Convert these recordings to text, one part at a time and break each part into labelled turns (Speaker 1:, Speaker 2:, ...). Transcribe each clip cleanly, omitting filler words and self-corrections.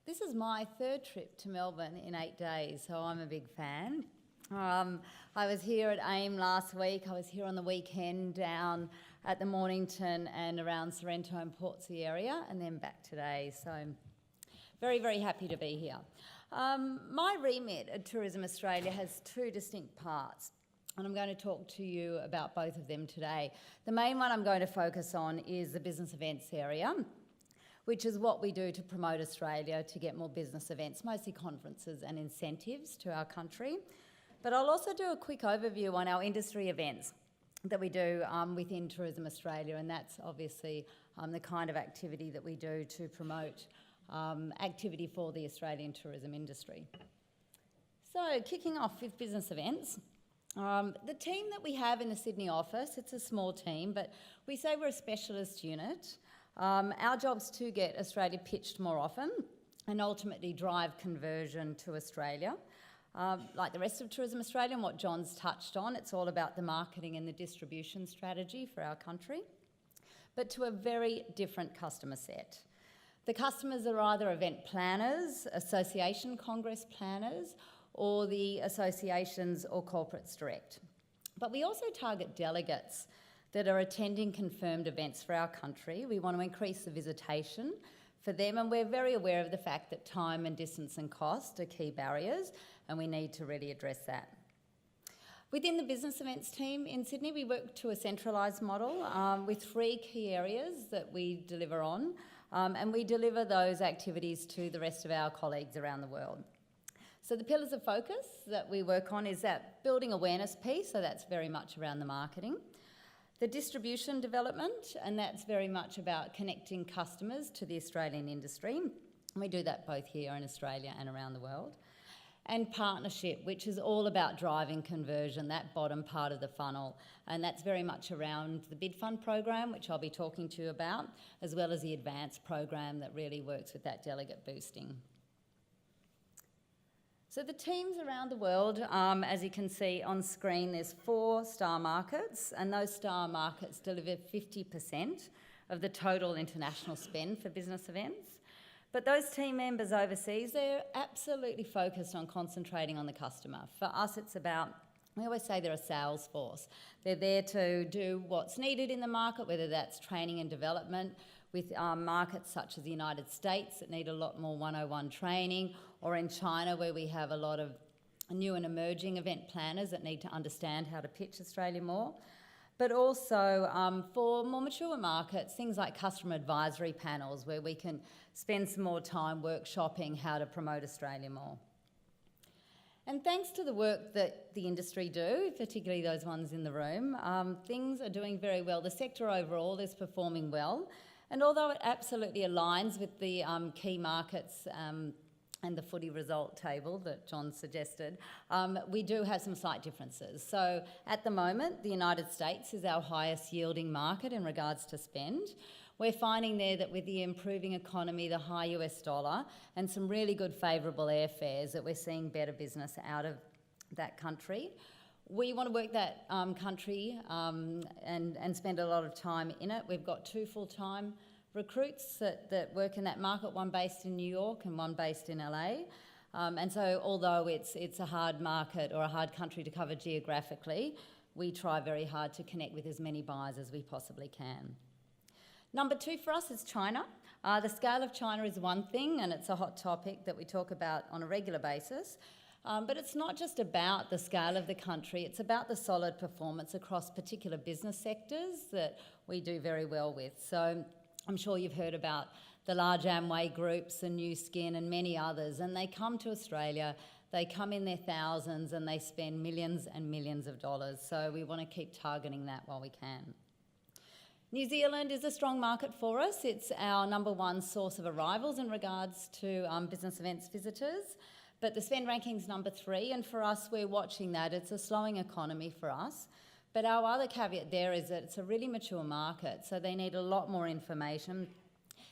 Speaker 1: This is my third trip to Melbourne in 8 days, so I'm a big fan. I was here at AIM last week. I was here on the weekend down at the Mornington and around Sorrento and Portsea area, and then back today. So I'm very, very happy to be here. My remit at Tourism Australia has two distinct parts, and I'm going to talk to you about both of them today. The main one I'm going to focus on is the business events area, which is what we do to promote Australia to get more business events, mostly conferences and incentives to our country. But I'll also do a quick overview on our industry events that we do within Tourism Australia, and that's obviously the kind of activity that we do to promote activity for the Australian tourism industry. So kicking off with business events, the team that we have in the Sydney office, it's a small team, but we say we're a specialist unit. Our job's to get Australia pitched more often and ultimately drive conversion to Australia. Like the rest of Tourism Australia and what John's touched on, it's all about the marketing and the distribution strategy for our country, but to a very different customer set. The customers are either event planners, association congress planners, or the associations or corporates direct. But we also target delegates that are attending confirmed events for our country. We want to increase the visitation for them, and we're very aware of the fact that time and distance and cost are key barriers, and we need to really address that. Within the business events team in Sydney, we work to a centralised model with three key areas that we deliver on, and we deliver those activities to the rest of our colleagues around the world. So the pillars of focus that we work on is that building awareness piece, so that's very much around the marketing. The distribution development, and that's very much about connecting customers to the Australian industry. And we do that both here in Australia and around the world. And partnership, which is all about driving conversion, that bottom part of the funnel. And that's very much around the Bid Fund program, which I'll be talking to you about, as well as the advanced program that really works with that delegate boosting. So the teams around the world, as you can see on screen, there's 4 star markets, and those star markets deliver 50% of the total international spend for business events. But those team members overseas, they're absolutely focused on concentrating on the customer. For us, it's about, we always say they're a sales force. They're there to do what's needed in the market, whether that's training and development, with markets such as the United States that need a lot more 101 training, or in China where we have a lot of new and emerging event planners that need to understand how to pitch Australia more. But also for more mature markets, things like customer advisory panels where we can spend some more time workshopping how to promote Australia more. And thanks to the work that the industry do, particularly those ones in the room, things are doing very well. The sector overall is performing well. And although it absolutely aligns with the key markets and the footy result table that John suggested, we do have some slight differences. So at the moment, the United States is our highest yielding market in regards to spend. We're finding there that with the improving economy, the high US dollar, and some really good favourable airfares, that we're seeing better business out of that country. We want to work that country and spend a lot of time in it. We've got 2 full-time recruits that work in that market, one based in New York and one based in LA. And so although it's a hard market or a hard country to cover geographically, we try very hard to connect with as many buyers as we possibly can. Number 2 for us is China. The scale of China is one thing, and it's a hot topic that we talk about on a regular basis. But it's not just about the scale of the country, it's about the solid performance across particular business sectors that we do very well with. So I'm sure you've heard about the large Amway groups and New Skin and many others, and they come to Australia, they come in their thousands and they spend millions and millions of dollars. So we want to keep targeting that while we can. New Zealand is a strong market for us. It's our number 1 source of arrivals in regards to business events visitors. But the spend ranking's number 3, and for us, we're watching that. It's a slowing economy for us. But our other caveat there is that it's a really mature market, so they need a lot more information.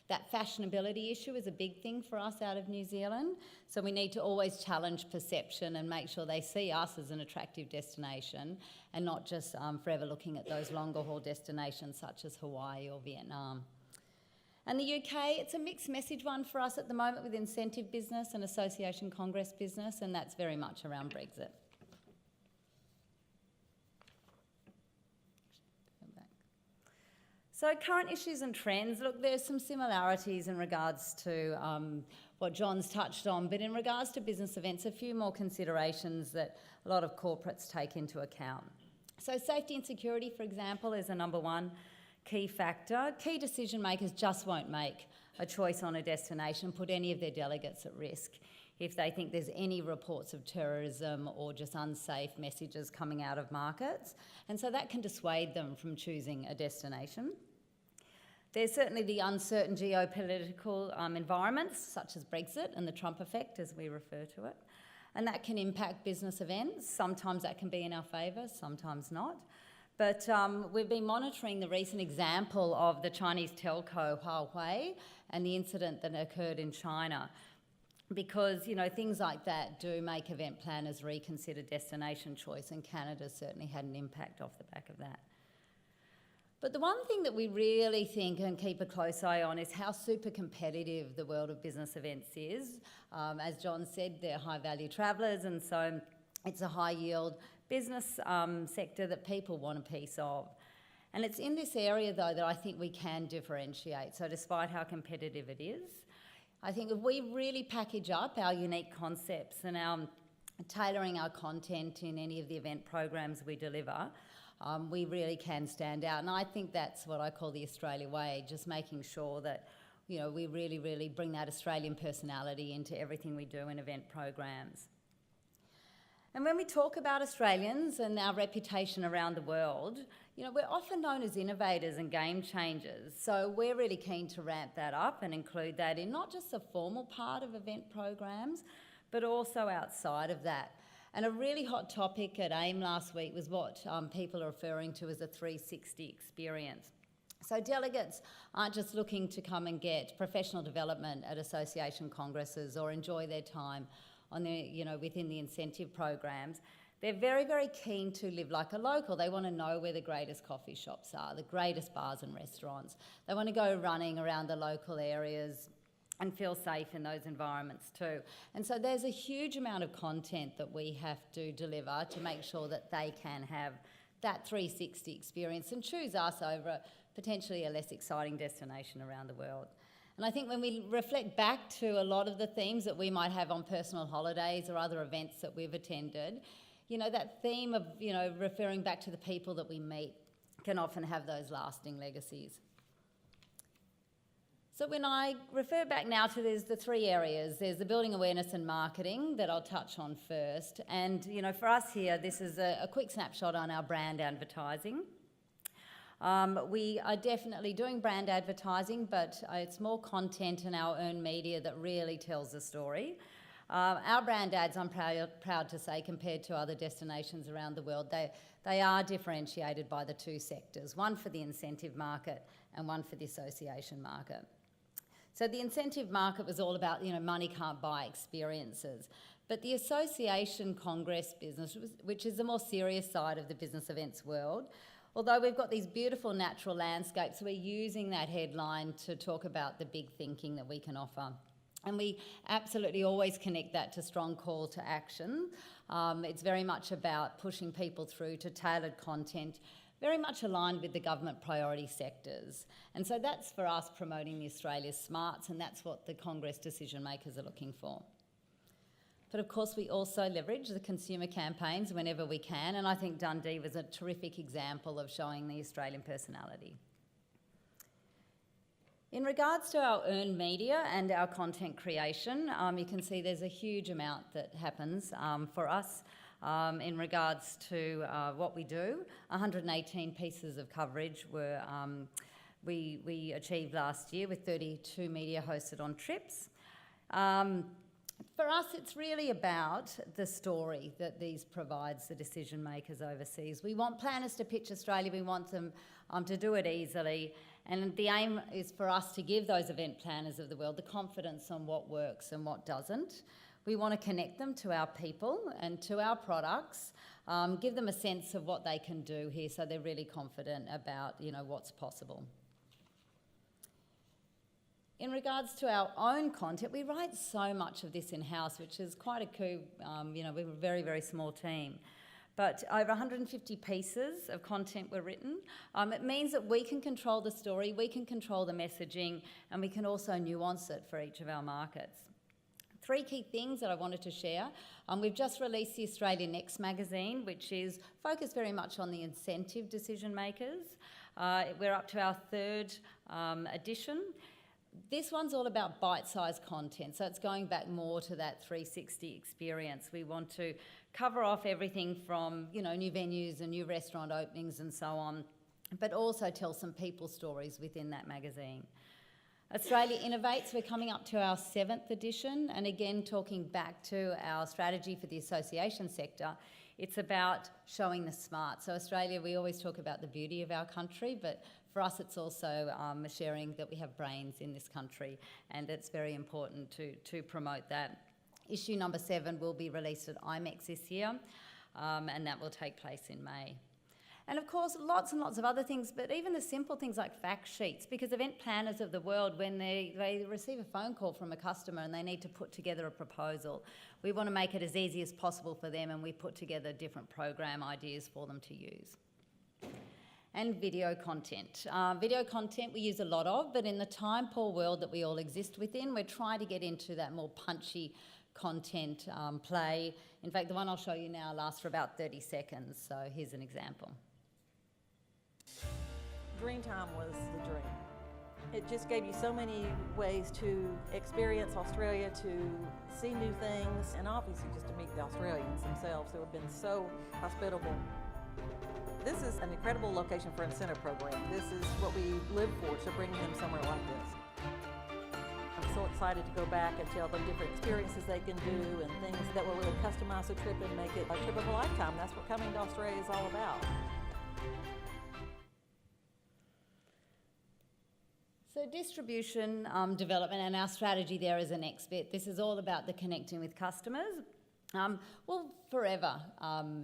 Speaker 1: That fashionability issue is a big thing for us out of New Zealand, so we need to always challenge perception and make sure they see us as an attractive destination and not just forever looking at those longer haul destinations such as Hawaii or Vietnam. And the UK, it's a mixed message one for us at the moment with incentive business and association congress business, and that's very much around Brexit. So current issues and trends, look, there's some similarities in regards to what John's touched on, but in regards to business events, a few more considerations that a lot of corporates take into account. So safety and security, for example, is a number one key factor. Key decision makers just won't make a choice on a destination, put any of their delegates at risk if they think there's any reports of terrorism or just unsafe messages coming out of markets. And so that can dissuade them from choosing a destination. There's certainly the uncertain geopolitical environments, such as Brexit and the Trump effect, as we refer to it. And that can impact business events. Sometimes that can be in our favour, sometimes not. But we've been monitoring the recent example of the Chinese telco Huawei and the incident that occurred in China, because, you know, things like that do make event planners reconsider destination choice, and Canada certainly had an impact off the back of that. But the one thing that we really think and keep a close eye on is how super competitive the world of business events is. As John said, they're high-value travellers, and so it's a high-yield business sector that people want a piece of. And it's in this area, though, that I think we can differentiate. So despite how competitive it is, I think if we really package up our unique concepts and our tailoring our content in any of the event programs we deliver, we really can stand out. And I think that's what I call the Australia way, just making sure that, you know, we really, really bring that Australian personality into everything we do in event programs. And when we talk about Australians and our reputation around the world, you know, we're often known as innovators and game changers. So we're really keen to ramp that up and include that in not just the formal part of event programs, but also outside of that. And a really hot topic at AIM last week was what people are referring to as a 360 experience. So delegates aren't just looking to come and get professional development at association congresses or enjoy their time on their, you know, within the incentive programs. They're very, very keen to live like a local. They want to know where the greatest coffee shops are, the greatest bars and restaurants. They want to go running around the local areas and feel safe in those environments too. And so there's a huge amount of content that we have to deliver to make sure that they can have that 360 experience and choose us over potentially a less exciting destination around the world. And I think when we reflect back to a lot of the themes that we might have on personal holidays or other events that we've attended, you know, that theme of, you know, referring back to the people that we meet can often have those lasting legacies. So when I refer back now to the three areas, there's the building awareness and marketing that I'll touch on first. And, you know, for us here, this is a quick snapshot on our brand advertising. We are definitely doing brand advertising, but it's more content and our earned media that really tells the story. Our brand ads, I'm proud to say, compared to other destinations around the world, they are differentiated by the two sectors, one for the incentive market and one for the association market. So the incentive market was all about, you know, money can't buy experiences. But the association congress business, which is the more serious side of the business events world, although we've got these beautiful natural landscapes, we're using that headline to talk about the big thinking that we can offer. And we absolutely always connect that to strong call to action. It's very much about pushing people through to tailored content, very much aligned with the government priority sectors. And so that's for us promoting the Australia's smarts, and that's what the Congress decision makers are looking for. But of course we also leverage the consumer campaigns whenever we can, and I think Dundee was a terrific example of showing the Australian personality. In regards to our earned media and our content creation, you can see there's a huge amount that happens for us in regards to what we do. 118 pieces of coverage were we achieved last year with 32 media hosted on trips. For us, it's really about the story that these provides the decision makers overseas. We want planners to pitch Australia, we want them to do it easily, and the aim is for us to give those event planners of the world the confidence on what works and what doesn't. We want to connect them to our people and to our products, give them a sense of what they can do here so they're really confident about, you know, what's possible. In regards to our own content, we write so much of this in-house, which is quite a coup. We're a very, very small team. But over 150 pieces of content were written. It means that we can control the story, we can control the messaging, and we can also nuance it for each of our markets. 3 key things that I wanted to share. We've just released the Australia Next magazine, which is focused very much on the incentive decision makers. We're up to our 3rd edition. This one's all about bite-sized content, so it's going back more to that 360 experience. We want to cover off everything from, new venues and new restaurant openings and so on, but also tell some people stories within that magazine. Australia Innovates, we're coming up to our 7th edition, and again, talking back to our strategy for the association sector, it's about showing the smart. So Australia, we always talk about the beauty of our country, but for us it's also sharing that we have brains in this country, and it's very important to promote that. Issue number 7 will be released at IMEX this year, and that will take place in May. And of course, lots and lots of other things, but even the simple things like fact sheets, because event planners of the world, when they receive a phone call from a customer and they need to put together a proposal, we want to make it as easy as possible for them, and we put together different program ideas for them to use. And video content. Video content we use a lot of, but in the time-poor world that we all exist within, we're trying to get into that more punchy content play. In fact, the one I'll show you now lasts for about 30 seconds, so here's an example.
Speaker 2: Dreamtime was the dream. It just gave you so many ways to experience Australia, to see new things, and obviously just to meet the Australians themselves who have been so hospitable. This is an incredible location for an incentive program. This is what we live for, so bringing them somewhere like this. I'm so excited to go back and tell them different experiences they can do and things that will really customize the trip and make it a trip of a lifetime. That's what coming to Australia is all about.
Speaker 1: So distribution development and our strategy there is the next bit. This is all about the connecting with customers. We'll forever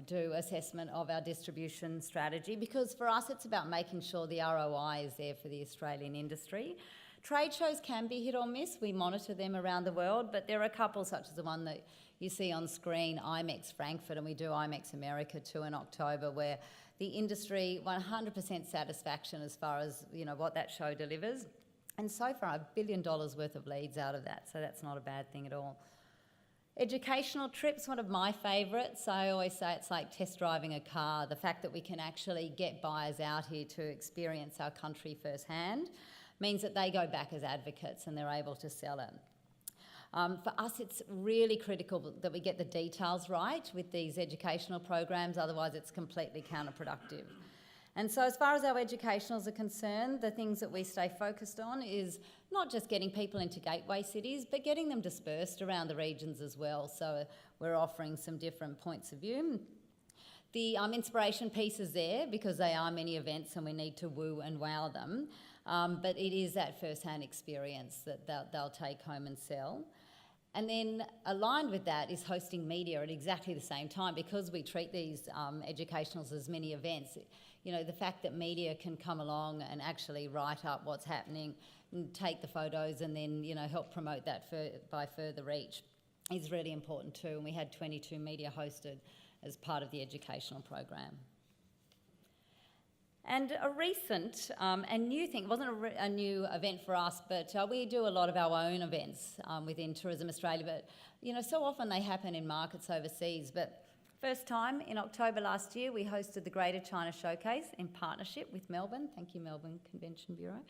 Speaker 1: do assessment of our distribution strategy, because for us it's about making sure the ROI is there for the Australian industry. Trade shows can be hit or miss. We monitor them around the world, but there are a couple such as the one that you see on screen, IMEX Frankfurt, and we do IMEX America too in October, where the industry 100% satisfaction as far as what that show delivers. And so far $1 billion worth of leads out of that, so that's not a bad thing at all. Educational trips, one of my favourites. I always say it's like test driving a car. The fact that we can actually get buyers out here to experience our country firsthand means that they go back as advocates and they're able to sell it. For us, it's really critical that we get the details right with these educational programs, otherwise it's completely counterproductive. And so as far as our educationals are concerned, the things that we stay focused on is not just getting people into gateway cities, but getting them dispersed around the regions as well. So we're offering some different points of view. The inspiration piece is there because they are many events and we need to woo and wow them. But it is that first-hand experience that they'll take home and sell. And then aligned with that is hosting media at exactly the same time, because we treat these educationals as mini events. The fact that media can come along and actually write up what's happening and take the photos and then, help promote that by further reach is really important too. And we had 22 media hosted as part of the educational program. And a recent and new thing, it wasn't a new event for us, but we do a lot of our own events within Tourism Australia, but so often they happen in markets overseas. But first time in October last year, we hosted the Greater China Showcase in partnership with Melbourne. Thank you, Melbourne Convention Bureau.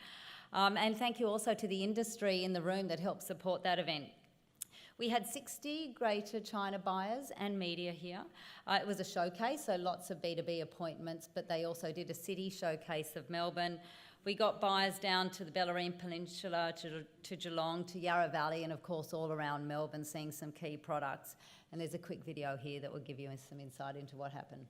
Speaker 1: And thank you also to the industry in the room that helped support that event. We had 60 Greater China buyers and media here. It was a showcase, so lots of B2B appointments, but they also did a city showcase of Melbourne. We got buyers down to the Bellarine Peninsula, to Geelong, to Yarra Valley, and of course all around Melbourne, seeing some key products. And there's a quick video here that will give you some insight into what happened.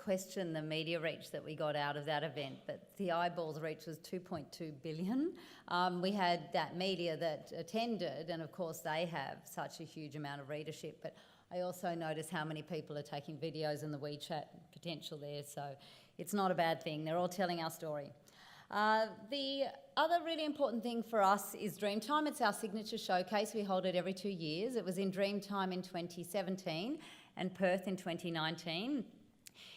Speaker 1: question the media reach that we got out of that event, but the eyeballs reach was 2.2 billion. We had that media that attended, and of course they have such a huge amount of readership, but I also notice how many people are taking videos in the WeChat potential there, so it's not a bad thing. They're all telling our story. The other really important thing for us is Dreamtime. It's our signature showcase. We hold it every 2 years. It was in Dreamtime in 2017 and Perth in 2019.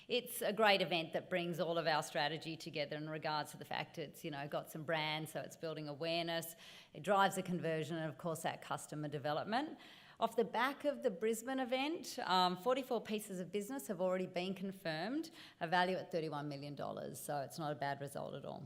Speaker 1: It's a great event that brings all of our strategy together in regards to the fact it's, got some brands, so it's building awareness, it drives the conversion, and of course that customer development. Off the back of the Brisbane event, 44 pieces of business have already been confirmed, a value at $31 million, so it's not a bad result at all.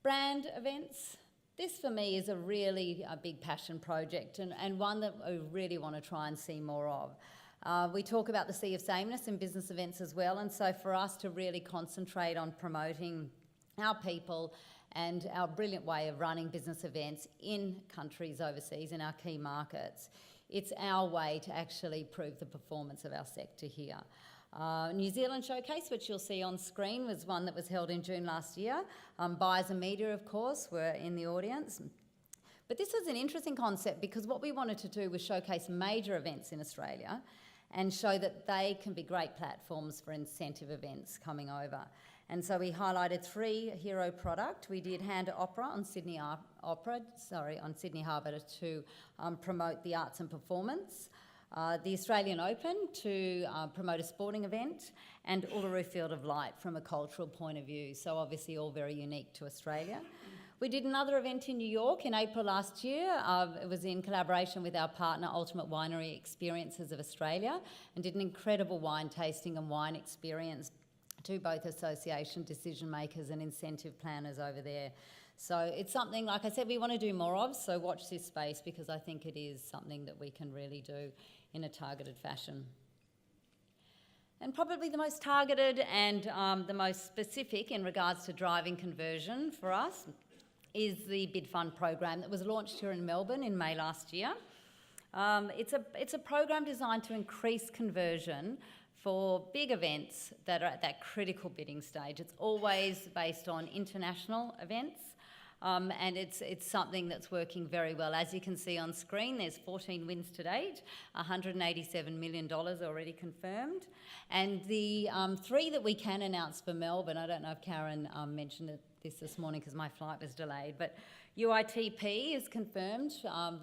Speaker 1: Brand events. This for me is a big passion project and one that I really want to try and see more of. We talk about the sea of sameness in business events as well, and so for us to really concentrate on promoting our people and our brilliant way of running business events in countries overseas, in our key markets, it's our way to actually prove the performance of our sector here. New Zealand Showcase, which you'll see on screen, was one that was held in June last year. Buyers and media, of course, were in the audience. But this was an interesting concept because what we wanted to do was showcase major events in Australia and show that they can be great platforms for incentive events coming over. And so we highlighted 3 hero product. We did Hand Opera on Sydney Harbour to promote the arts and performance. The Australian Open to promote a sporting event, and Uluru Field of Light from a cultural point of view. So obviously all very unique to Australia. We did another event in New York in April last year. It was in collaboration with our partner Ultimate Winery Experiences of Australia, and did an incredible wine tasting and wine experience to both association decision makers and incentive planners over there. So it's something, like I said, we want to do more of, so watch this space because I think it is something that we can really do in a targeted fashion. And probably the most targeted and the most specific in regards to driving conversion for us is the Bid Fund program that was launched here in Melbourne in May last year. It's a program designed to increase conversion for big events that are at that critical bidding stage. It's always based on international events, and it's something that's working very well. As you can see on screen, there's 14 wins to date, $187 million already confirmed. And the 3 that we can announce for Melbourne, I don't know if Karen mentioned this morning because my flight was delayed, but UITP is confirmed,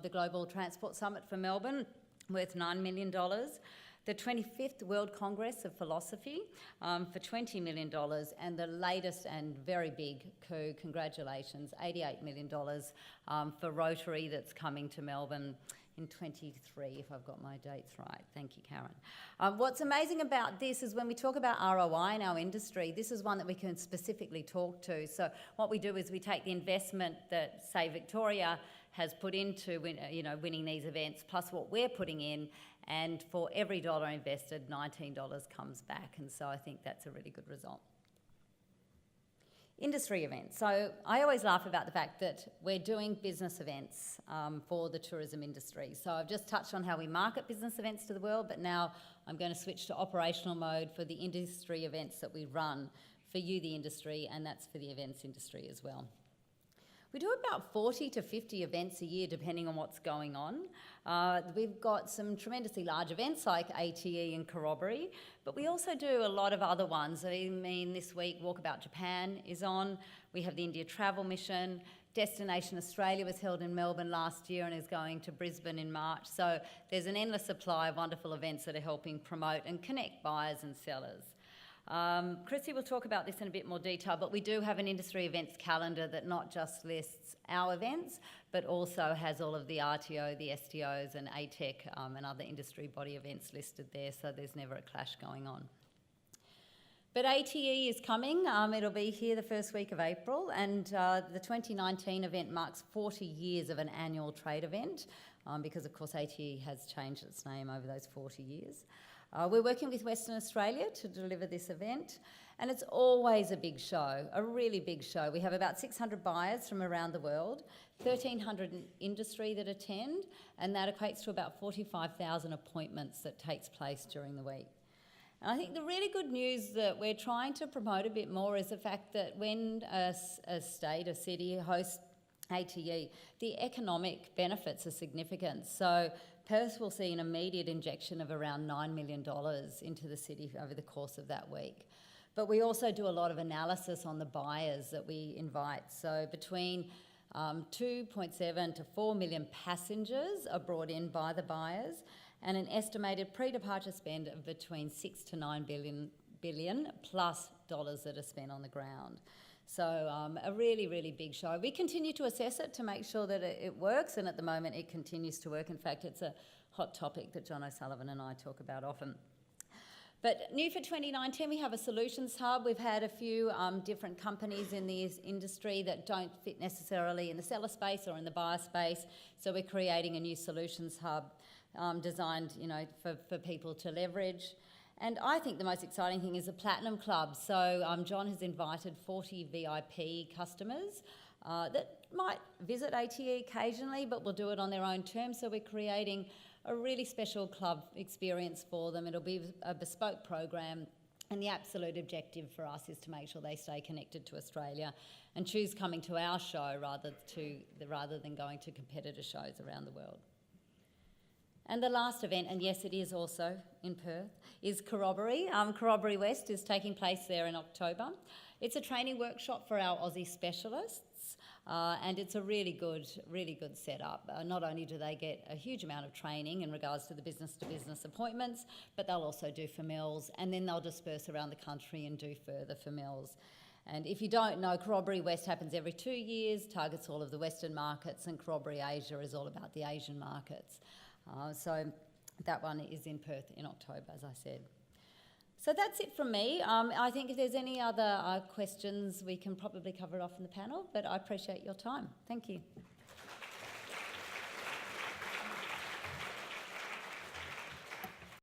Speaker 1: the Global Transport Summit for Melbourne, worth $9 million. The 25th World Congress of Philosophy for $20 million, and the latest and very big coup, congratulations, $88 million for Rotary that's coming to Melbourne in 23, if I've got my dates right. Thank you, Karen. What's amazing about this is when we talk about ROI in our industry, this is one that we can specifically talk to. So what we do is we take the investment that, say, Victoria has put into winning these events, plus what we're putting in, and for every dollar invested, $19 comes back, and so I think that's a really good result. Industry events. So I always laugh about the fact that we're doing business events for the tourism industry. So I've just touched on how we market business events to the world, but now I'm going to switch to operational mode for the industry events that we run for you, the industry, and that's for the events industry as well. We do about 40 to 50 events a year, depending on what's going on. We've got some tremendously large events like ATE and Corroboree, but we also do a lot of other ones. I mean, this week, Walkabout Japan is on. We have the India Travel Mission. Destination Australia was held in Melbourne last year and is going to Brisbane in March. So there's an endless supply of wonderful events that are helping promote and connect buyers and sellers. Chrissy will talk about this in a bit more detail, but we do have an industry events calendar that not just lists our events, but also has all of the RTO, the STOs and ATEC and other industry body events listed there, so there's never a clash going on. But ATE is coming. It'll be here the first week of April, and the 2019 event marks 40 years of an annual trade event because, of course, ATE has changed its name over those 40 years. We're working with Western Australia to deliver this event, and it's always a big show, a really big show. We have about 600 buyers from around the world, 1,300 in industry that attend, and that equates to about 45,000 appointments that takes place during the week. And I think the really good news that we're trying to promote a bit more is the fact that when a state, a city hosts ATE, the economic benefits are significant. So Perth will see an immediate injection of around $9 million into the city over the course of that week. But we also do a lot of analysis on the buyers that we invite. So between 2.7 to 4 million passengers are brought in by the buyers, and an estimated pre-departure spend of between 6 to 9 billion plus dollars that are spent on the ground. So a really, really big show. We continue to assess it to make sure that it works, and at the moment it continues to work. In fact, it's a hot topic that John O'Sullivan and I talk about often. But new for 2019, we have a solutions hub. We've had a few different companies in this industry that don't fit necessarily in the seller space or in the buyer space. So we're creating a new solutions hub designed, for people to leverage. And I think the most exciting thing is the Platinum Club. So John has invited 40 VIP customers that might visit ATE occasionally, but will do it on their own terms. So we're creating a really special club experience for them. It'll be a bespoke program, and the absolute objective for us is to make sure they stay connected to Australia and choose coming to our show rather than going to competitor shows around the world. And the last event, and yes, it is also in Perth, is Corroboree. Corroboree West is taking place there in October. It's a training workshop for our Aussie specialists, and it's a really good setup. Not only do they get a huge amount of training in regards to the business-to-business appointments, but they'll also do FMLs, and then they'll disperse around the country and do further FMLs. And if you don't know, Corroboree West happens every 2 years, targets all of the Western markets, and Corroboree Asia is all about the Asian markets. So that one is in Perth in October, as I said. So that's it from me. I think if there's any other questions, we can probably cover it off in the panel, but I appreciate your time. Thank you.